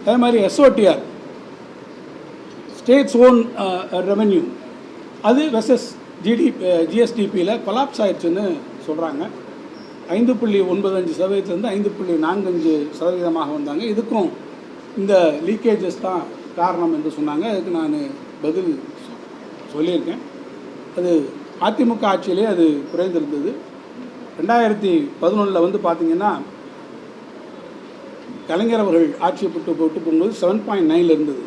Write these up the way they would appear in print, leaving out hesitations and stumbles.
அதே மாதிரி SOTR states own revenue அது வெர்சஸ் GSDPயில் கொலாப்ஸ் ஆயிடுச்சுன்னு சொல்கிறாங்க. 5.95% 5.45% வந்தாங்க. இதுக்கும் இந்த லீக்கேஜஸ் தான் காரணம் என்று சொன்னாங்க. அதுக்கு நான் பதில் சொல்லியிருக்கேன். அது அதிமுக ஆட்சியிலே அது குறைந்திருந்தது. 2011 வந்து பார்த்திங்கன்னா கலைஞர் அவர்கள் ஆட்சியை விட்டு போகும்போது 7.9 இருந்தது.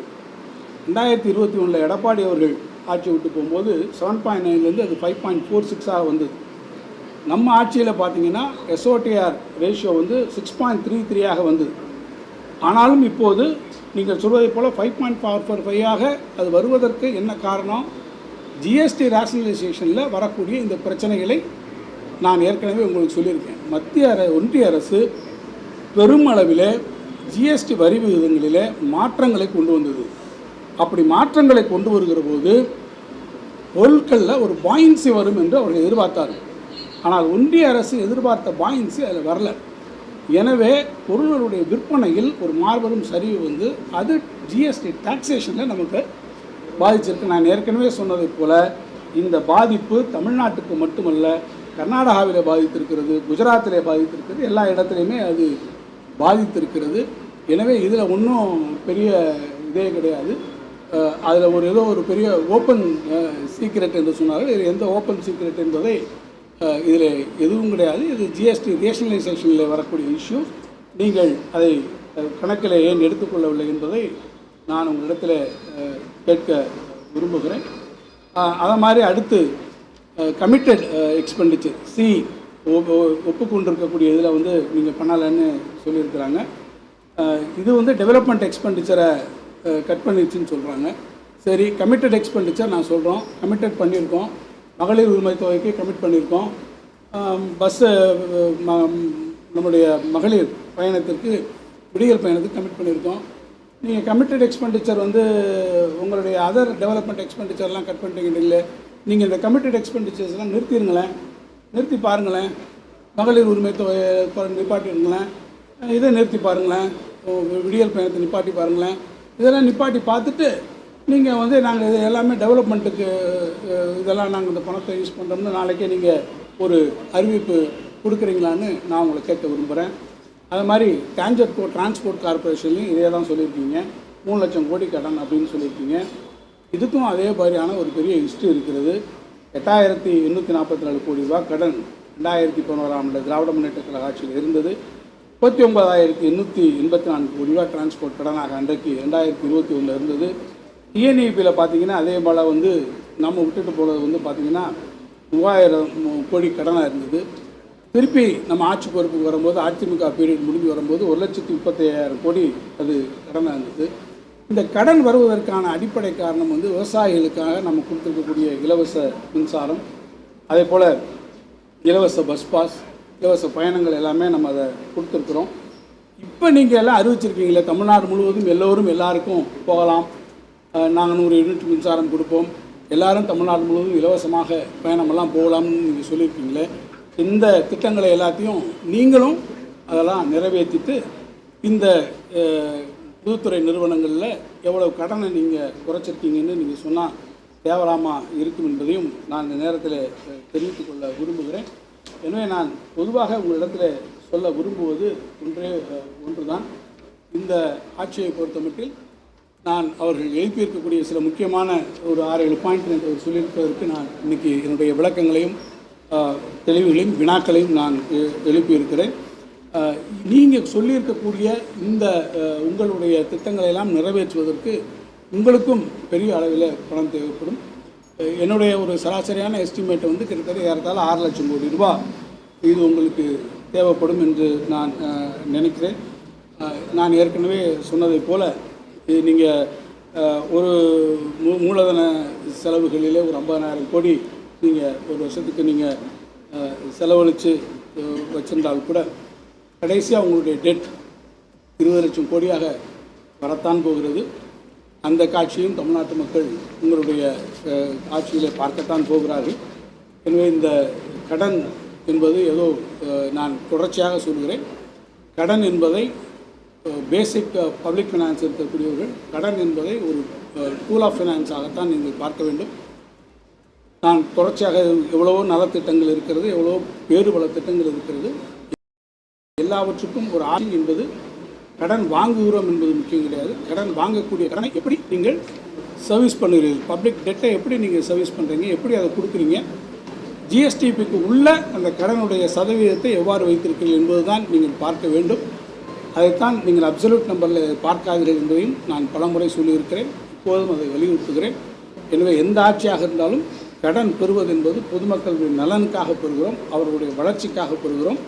2021 எடப்பாடி அவர்கள் ஆட்சி விட்டு போகும்போது 7.9 அது 5.46 வந்தது. நம்ம ஆட்சியில் பார்த்திங்கன்னா SOTR ரேஷியோ வந்து 6.33 வந்தது. ஆனாலும் இப்போது நீங்கள் சொல்வதை போல் 5.45 அது வருவதற்கு என்ன காரணம்? GST ரேஷனலைசேஷனில் வரக்கூடிய இந்த பிரச்சனைகளை நான் ஏற்கனவே உங்களுக்கு சொல்லியிருக்கேன். ஒன்றிய அரசு பெருமளவில் GST வரி விகிதங்களில் மாற்றங்களை கொண்டு வந்தது. அப்படி மாற்றங்களை கொண்டு வருகிற போது பொருட்களில் ஒரு பாயின்சி வரும் என்று அவர்கள் எதிர்பார்த்தார்கள். ஆனால் ஒன்றிய அரசு எதிர்பார்த்த பாயின்சி அதில் வரல. எனவே பொருள்களுடைய விற்பனையில் ஒரு மாபெரும் சரிவு வந்து அது GST டாக்ஸேஷனில் நமக்கு பாதிச்சிருக்கு. நான் ஏற்கனவே சொன்னதைப் போல் இந்த பாதிப்பு தமிழ்நாட்டுக்கு மட்டுமல்ல, கர்நாடகாவில் பாதித்திருக்கிறது, குஜராத்திலே பாதித்திருக்கிறது, எல்லா இடத்துலையுமே அது பாதித்திருக்கிறது. எனவே இதில் ஒன்றும் பெரிய இதே கிடையாது. அதில் ஏதோ ஒரு பெரிய ஓப்பன் சீக்ரெட் என்று சொன்னார்கள். இது எந்த ஓப்பன் சீக்ரெட் என்பதை இதில் எதுவும் கிடையாது. இது GST ரேஷனலைசேஷனில் வரக்கூடிய இஷ்யூ. நீங்கள் அதை கணக்கில் ஏன் எடுத்துக்கொள்ளவில்லை என்பதை நான் உங்களிடத்தில் கேட்க விரும்புகிறேன். அதை மாதிரி அடுத்து கமிட்டட் எக்ஸ்பெண்டிச்சர் ஒப்புக்கொண்டிருக்கக்கூடிய இதில் வந்து நீங்கள் பண்ணலைன்னு சொல்லியிருக்கிறாங்க. இது வந்து டெவலப்மெண்ட் எக்ஸ்பெண்டிச்சரை கட் பண்ணிடுச்சுன்னு சொல்கிறாங்க. சரி, கமிட்டட் எக்ஸ்பெண்டிச்சர் நான் சொல்கிறோம், கமிட்டட் பண்ணியிருக்கோம். மகளிர் உரிமை தொகைக்கு கமிட் பண்ணியிருக்கோம். பஸ்ஸு நம்முடைய மகளிர் பயணத்திற்கு விடியல் பயணத்துக்கு கமிட் பண்ணியிருக்கோம். நீங்கள் கமிட்டட் எக்ஸ்பெண்டிச்சர் வந்து உங்களுடைய அதர் டெவலப்மெண்ட் எக்ஸ்பெண்டிச்சர்லாம் கட் பண்ணிட்டீங்களே, நீங்கள் இந்த கமிட்டட் எக்ஸ்பெண்டிச்சர்ஸ்லாம் நிறுத்தி பாருங்களேன். மகளிர் உரிமை தொகை நிப்பாட்டிருங்களேன், இதை நிறுத்தி பாருங்களேன், விடியல் பயணத்தை நிப்பாட்டி பாருங்களேன். இதெல்லாம் நிப்பாட்டி பார்த்துட்டு நீங்கள் வந்து நாங்கள் இது எல்லாமே டெவலப்மெண்ட்டுக்கு இதெல்லாம் நாங்கள் இந்த பணத்தை யூஸ் பண்ணுறோம்னு நாளைக்கே நீங்கள் ஒரு அறிவிப்பு கொடுக்குறீங்களான்னு நான் உங்களை கேட்க விரும்புகிறேன். அது மாதிரி டிரான்ஸ்போர்ட் கார்பரேஷன்லையும் இதே தான் சொல்லியிருக்கீங்க, 3 லட்சம் கோடி கடன் அப்படின்னு சொல்லியிருக்கீங்க. இதுக்கும் அதே மாதிரியான ஒரு பெரிய ஹிஸ்ட்ரி இருக்கிறது. 8,844 கோடி ரூபா கடன் 2011 திராவிட முன்னேற்ற கழக ஆட்சியில் இருந்தது. 39,884 கோடி ரூபா டிரான்ஸ்போர்ட் கடனாக அன்றைக்கு 2021 இருந்தது. TNEPயில் பார்த்தீங்கன்னா அதே போல் வந்து நம்ம விட்டுட்டு போனது வந்து பார்த்திங்கன்னா 3000 கோடி கடனாக இருந்தது. திருப்பி நம்ம ஆட்சி பொறுப்புக்கு வரும்போது, அதிமுக பீரியட் முடிஞ்சு வரும்போது 1,35,000 கோடி அது கடனாக இருந்தது. இந்த கடன் வருவதற்கான அடிப்படை காரணம் வந்து விவசாயிகளுக்காக நம்ம கொடுத்துருக்கக்கூடிய இலவச மின்சாரம், அதே போல் இலவச பஸ் பாஸ், இலவச பயணங்கள் எல்லாமே நம்ம அதை கொடுத்துருக்குறோம். இப்போ நீங்கள் எல்லாம் அறிவிச்சிருக்கீங்களே, தமிழ்நாடு முழுவதும் எல்லோரும் எல்லாருக்கும் போகலாம், நாங்கள் 100 யூனிட் மின்சாரம் கொடுப்போம், எல்லாரும் தமிழ்நாடு முழுவதும் இலவசமாக பயணமெல்லாம் போகலாம்னு நீங்கள் சொல்லியிருக்கீங்களே. இந்த திட்டங்களை எல்லாத்தையும் நீங்களும் அதெல்லாம் நிறைவேற்றிட்டு இந்த பொதுத்துறை நிறுவனங்களில் எவ்வளவு கடனை நீங்கள் குறைச்சிருக்கீங்கன்னு நீங்கள் சொன்னால் தேவலாமாக இருக்கும் என்பதையும் நான் இந்த நேரத்தில் தெரிவித்துக் கொள்ள விரும்புகிறேன். எனவே நான் பொதுவாக உங்களிடத்தில் சொல்ல விரும்புவது ஒன்று தான். இந்த ஆட்சியை பொறுத்தமட்டில் நான் அவர்கள் எழுப்பியிருக்கக்கூடிய சில முக்கியமான ஒரு 6-7 பாயிண்ட் என்று சொல்லியிருப்பதற்கு நான் இன்றைக்கி என்னுடைய விளக்கங்களையும் தெளிவுகளையும் வினாக்களையும் நான் எழுப்பியிருக்கிறேன். நீங்கள் சொல்லியிருக்கக்கூடிய இந்த உங்களுடைய திட்டங்களையெல்லாம் நிறைவேற்றுவதற்கு உங்களுக்கும் பெரிய அளவில் பணம் தேவைப்படும். என்னுடைய ஒரு சராசரியான எஸ்டிமேட்டை வந்து கிட்டத்தட்ட ஏறத்தாழ 6 லட்சம் கோடி ரூபா இது உங்களுக்கு தேவைப்படும் என்று நான் நினைக்கிறேன். நான் ஏற்கனவே சொன்னதை போல் நீங்கள் ஒரு மூலதன செலவுகளிலே ஒரு 50,000 கோடி நீங்கள் ஒரு வருஷத்துக்கு நீங்கள் செலவழித்து வச்சிருந்தால் கூட கடைசியாக உங்களுடைய டெட் 20 லட்சம் கோடியாக வரத்தான் போகிறது. அந்த காட்சியும் தமிழ்நாட்டு மக்கள் உங்களுடைய ஆட்சியில் பார்க்கத்தான் போகிறார்கள். எனவே இந்த கடன் என்பது ஏதோ நான் தொடர்ச்சியாக சொல்கிறேன், கடன் என்பதை பேசிக் பப்ளிக் ஃபினான்ஸ் இருக்கக்கூடியவர்கள் கடன் என்பதை ஒரு டூல் ஆஃப் ஃபினான்ஸாகத்தான் நீங்கள் பார்க்க வேண்டும். நான் தொடர்ச்சியாக எவ்வளவோ நலத்திட்டங்கள் இருக்கிறது, எவ்வளவோ வேறு பல திட்டங்கள் இருக்கிறது. எல்லாவற்றுக்கும் ஒரு ஆட்சி என்பது கடன் வாங்குகிறோம் என்பது முக்கியம் கிடையாது. கடன் வாங்கக்கூடிய கடனை எப்படி நீங்கள் சர்வீஸ் பண்ணுகிறீர்கள், பப்ளிக் டெட்டை எப்படி நீங்கள் சர்வீஸ் பண்ணுறீங்க, எப்படி அதை கொடுக்குறீங்க, ஜிஎஸ்டிபிக்கு உள்ள அந்த கடனுடைய சதவீதத்தை எவ்வாறு வைத்திருக்கிறீர்கள் என்பது தான் நீங்கள் பார்க்க வேண்டும். அதைத்தான் நீங்கள் அப்சல்யூட் நம்பரில் பார்க்காதீர்கள் என்பதையும் நான் பலமுறை சொல்லியிருக்கிறேன், இப்போதும் அதை வலியுறுத்துகிறேன். எனவே எந்த ஆட்சியாக இருந்தாலும் கடன் பெறுவது என்பது பொதுமக்களுடைய நலனுக்காக பெறுகிறோம், அவர்களுடைய வளர்ச்சிக்காக பெறுகிறோம்.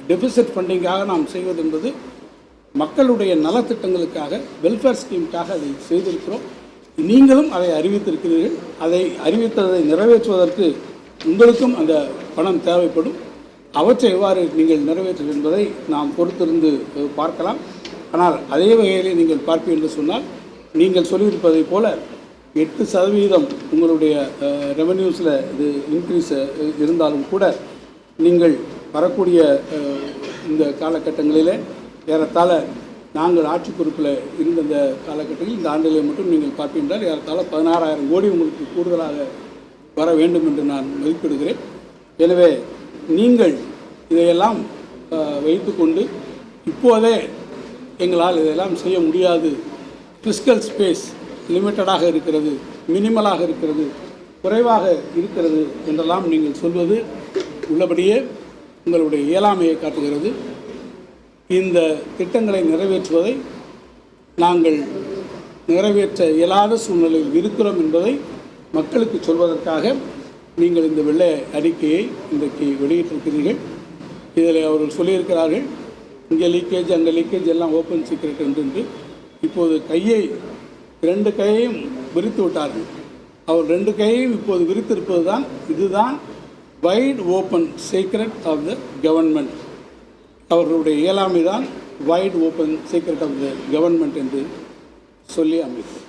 டெபிசிட் ஃபண்டிங்காக நாம் செய்வது என்பது மக்களுடைய நலத்திட்டங்களுக்காக, வெல்ஃபேர் ஸ்கீமுக்காக அதை செய்திருக்கிறோம். நீங்களும் அதை அறிவித்திருக்கிறீர்கள். அதை அறிவித்ததை நிறைவேற்றுவதற்கு உங்களுக்கும் அந்த பணம் தேவைப்படும். அவற்றை எவ்வாறு நீங்கள் நிறைவேற்றுங்கள் என்பதை நாம் பொறுத்திருந்து பார்க்கலாம். ஆனால் அதே வகையிலே நீங்கள் பார்ப்பீர்கள் என்று சொன்னால், நீங்கள் சொல்லியிருப்பதைப் போல 8% உங்களுடைய ரெவென்யூஸில் இது இன்க்ரீஸ் இருந்தாலும் கூட நீங்கள் வரக்கூடிய இந்த காலகட்டங்களில் ஏறத்தாழ நாங்கள் ஆட்சி பொறுப்பில் இருந்த இந்த காலகட்டத்தில் இந்த ஆண்டிலே மட்டும் நீங்கள் பார்க்கின்றால் ஏறத்தாழ 16,000 கோடி உங்களுக்கு கூடுதலாக வர வேண்டும் என்று நான் மதிப்பிடுகிறேன். எனவே நீங்கள் இதையெல்லாம் வைத்துக்கொண்டு இப்போதே எங்களால் இதையெல்லாம் செய்ய முடியாது, ஃபிஸ்கல் ஸ்பேஸ் லிமிட்டடாக இருக்கிறது, மினிமலாக இருக்கிறது, குறைவாக இருக்கிறது என்றெல்லாம் நீங்கள் சொல்வது உள்ளபடியே உங்களுடைய இயலாமையை காட்டுகிறது. இந்த திட்டங்களை நிறைவேற்றுவதை நாங்கள் நிறைவேற்ற இயலாத சூழ்நிலையில் இருக்கிறோம் என்பதை மக்களுக்கு சொல்வதற்காக நீங்கள் இந்த வெள்ளை அறிக்கையை இன்றைக்கு வெளியிட்டிருக்கிறீர்கள். இதில் அவர்கள் சொல்லியிருக்கிறார்கள், இங்கே லீக்கேஜ் அங்கே லீக்கேஜ் எல்லாம் ஓப்பன் சீக்ரெட் என்று. இப்போது இரண்டு கையையும் விரித்து விட்டார்கள். அவர் 2 கையையும் இப்போது விரித்திருப்பது தான், இதுதான் wide open secret of the government. அவர்களுடைய இயலாமை தான் wide open secret of the government என்று சொல்லி அமைக்கும்.